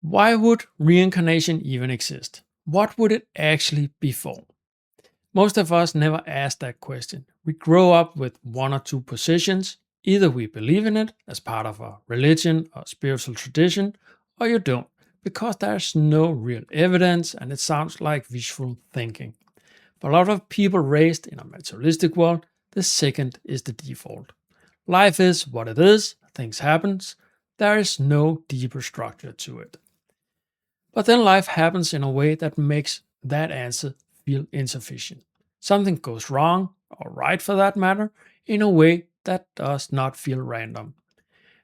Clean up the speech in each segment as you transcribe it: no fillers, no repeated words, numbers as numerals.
Why would reincarnation even exist? What would it actually be for? Most of us never ask that question. We grow up with one or two positions. Either we believe in it as part of a religion or spiritual tradition, or you don't, because there's no real evidence and it sounds like wishful thinking. For a lot of people raised in a materialistic world, the second is the default. Life is what it is, things happen, there is no deeper structure to it. But then life happens in a way that makes that answer feel insufficient. Something goes wrong, or right for that matter, in a way that does not feel random.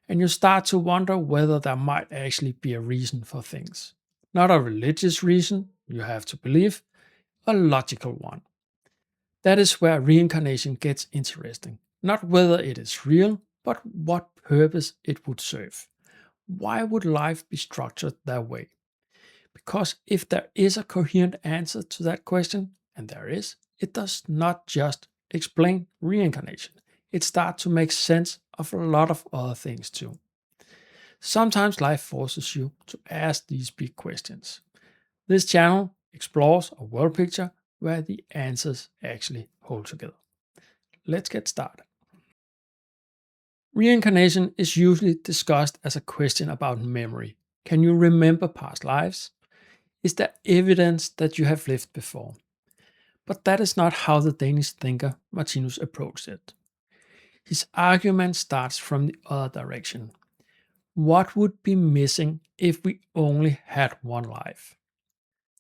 And you start to wonder whether there might actually be a reason for things. Not a religious reason, you have to believe, a logical one. That is where reincarnation gets interesting. Not whether it is real, but what purpose it would serve. Why would life be structured that way? Because if there is a coherent answer to that question, and there is, it does not just explain reincarnation. It starts to make sense of a lot of other things too. Sometimes life forces you to ask these big questions. This channel explores a world picture where the answers actually hold together. Let's get started. Reincarnation is usually discussed as a question about memory. Can you remember past lives? Is there evidence that you have lived before? But that is not how the Danish thinker Martinus approached it. His argument starts from the other direction. What would be missing if we only had one life?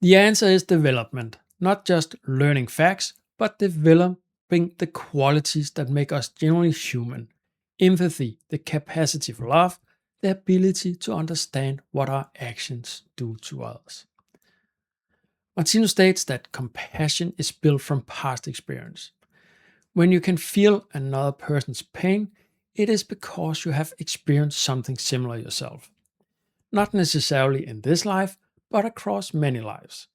The answer is development, not just learning facts, but developing the qualities that make us genuinely human. Empathy, the capacity for love, the ability to understand what our actions do to others. Martinus states that compassion is built from past experience. When you can feel another person's pain, it is because you have experienced something similar yourself. Not necessarily in this life, but across many lives.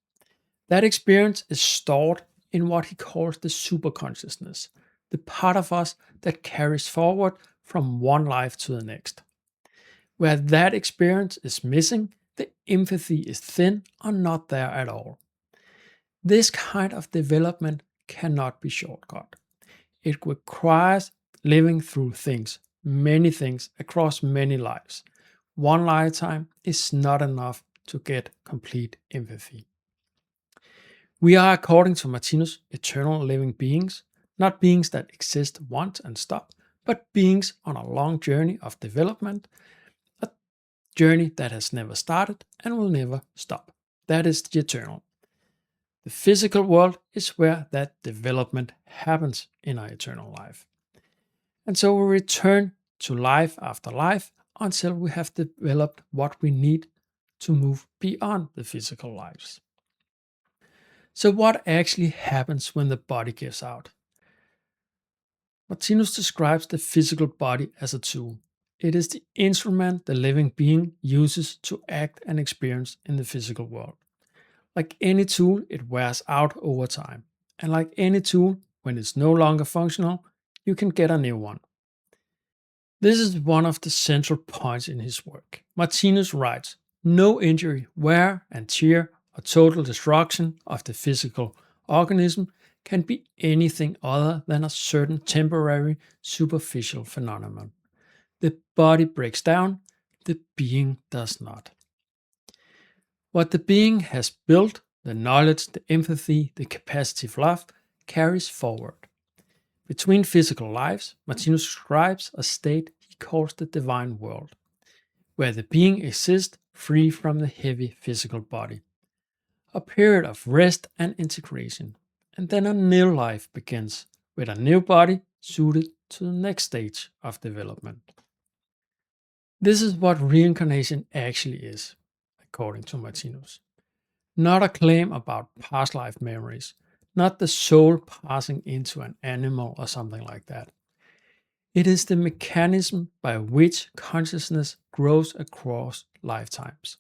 That experience is stored in what he calls the superconsciousness, the part of us that carries forward from one life to the next. Where that experience is missing, the empathy is thin or not there at all. This kind of development cannot be shortcut. It requires living through things, many things, across many lives. One lifetime is not enough to get complete empathy. We are, according to Martinus, eternal living beings, not beings that exist once and stop, but beings on a long journey of development, a journey that has never started and will never stop. That is the eternal. The physical world is where that development happens in our eternal life. And so we return to life after life until we have developed what we need to move beyond the physical lives. So, what actually happens when the body gives out? Martinus describes the physical body as a tool. It is the instrument the living being uses to act and experience in the physical world. Like any tool, it wears out over time. And like any tool, when it's no longer functional, you can get a new one. This is one of the central points in his work. Martinus writes, no injury, wear and tear, or total destruction of the physical organism can be anything other than a certain temporary superficial phenomenon. The body breaks down, the being does not. What the being has built, the knowledge, the empathy, the capacity for love, carries forward. Between physical lives, Martinus describes a state he calls the divine world, where the being exists free from the heavy physical body. A period of rest and integration, and then a new life begins with a new body suited to the next stage of development. This is what reincarnation actually is, according to Martinus. Not a claim about past life memories, not the soul passing into an animal or something like that. It is the mechanism by which consciousness grows across lifetimes,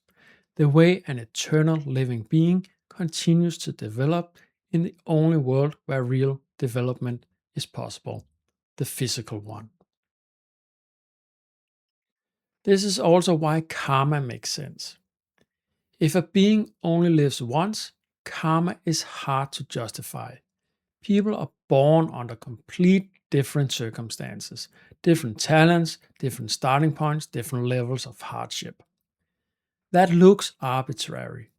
the way an eternal living being continues to develop in the only world where real development is possible, the physical one. This is also why karma makes sense. If a being only lives once, karma is hard to justify. People are born under complete different circumstances, different talents, different starting points, different levels of hardship. That looks arbitrary,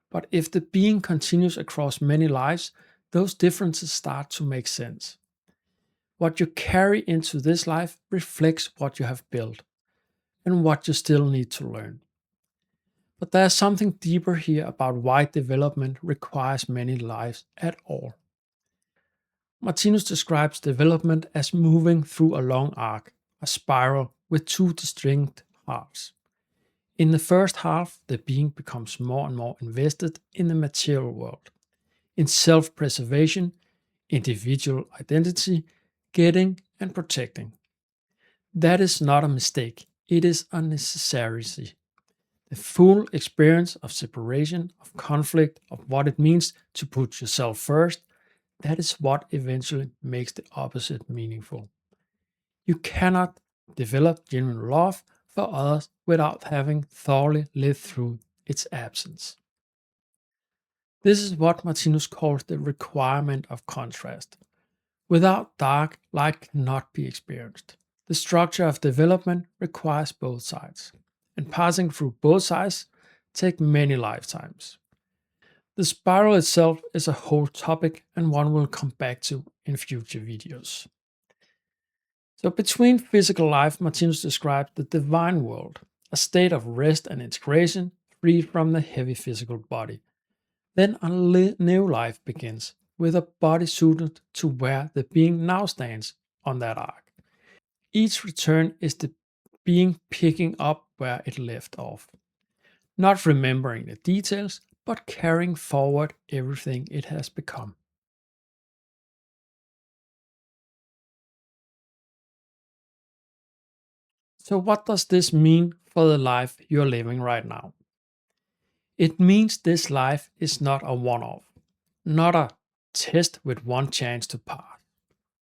but if the being continues across many lives, those differences start to make sense. What you carry into this life reflects what you have built and what you still need to learn. But there's something deeper here about why development requires many lives at all. Martinus describes development as moving through a long arc, a spiral with two distinct halves. In the first half, the being becomes more and more invested in the material world, in self preservation, individual identity, getting and protecting. That is not a mistake, it is a necessity. The full experience of separation, of conflict, of what it means to put yourself first, that is what eventually makes the opposite meaningful. You cannot develop genuine love for others without having thoroughly lived through its absence. This is what Martinus calls the requirement of contrast. Without dark, light cannot be experienced. The structure of development requires both sides, and passing through both sides take many lifetimes. The spiral itself is a whole topic and one we'll come back to in future videos. So between physical life, Martinus describes the divine world, a state of rest and integration, freed from the heavy physical body. Then a new life begins, with a body suited to where the being now stands on that arc. Each return is the being picking up where it left off, not remembering the details, but carrying forward everything it has become. So, what does this mean for the life you're living right now? It means this life is not a one off, not a test with one chance to pass.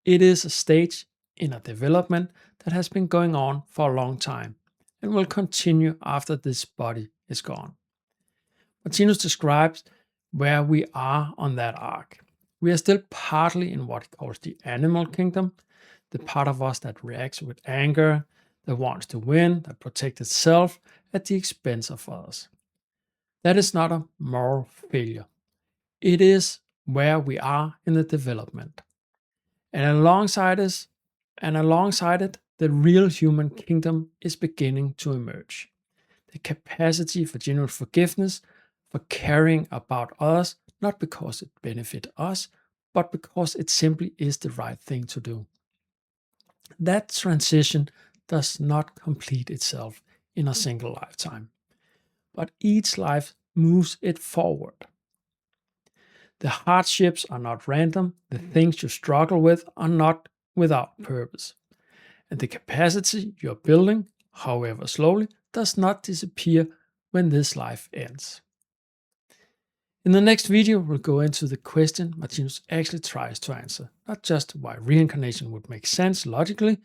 It is a stage in a development that has been going on for a long time and will continue after this body is gone. Martinus describes where we are on that arc. We are still partly in what he calls the animal kingdom, the part of us that reacts with anger, that wants to win, that protects itself at the expense of others. That is not a moral failure. It is where we are in the development. And alongside it, the real human kingdom is beginning to emerge. The capacity for genuine forgiveness, for caring about others, not because it benefits us, but because it simply is the right thing to do. That transition does not complete itself in a single lifetime, but each life moves it forward. The hardships are not random, the things you struggle with are not without purpose. And the capacity you're building, however slowly, does not disappear when this life ends. In the next video, we'll go into the question Martinus actually tries to answer, not just why reincarnation would make sense logically,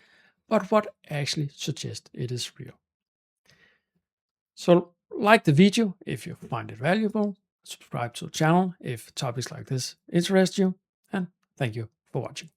but what actually suggests it is real. So, like the video if you find it valuable, subscribe to the channel if topics like this interest you, and thank you for watching.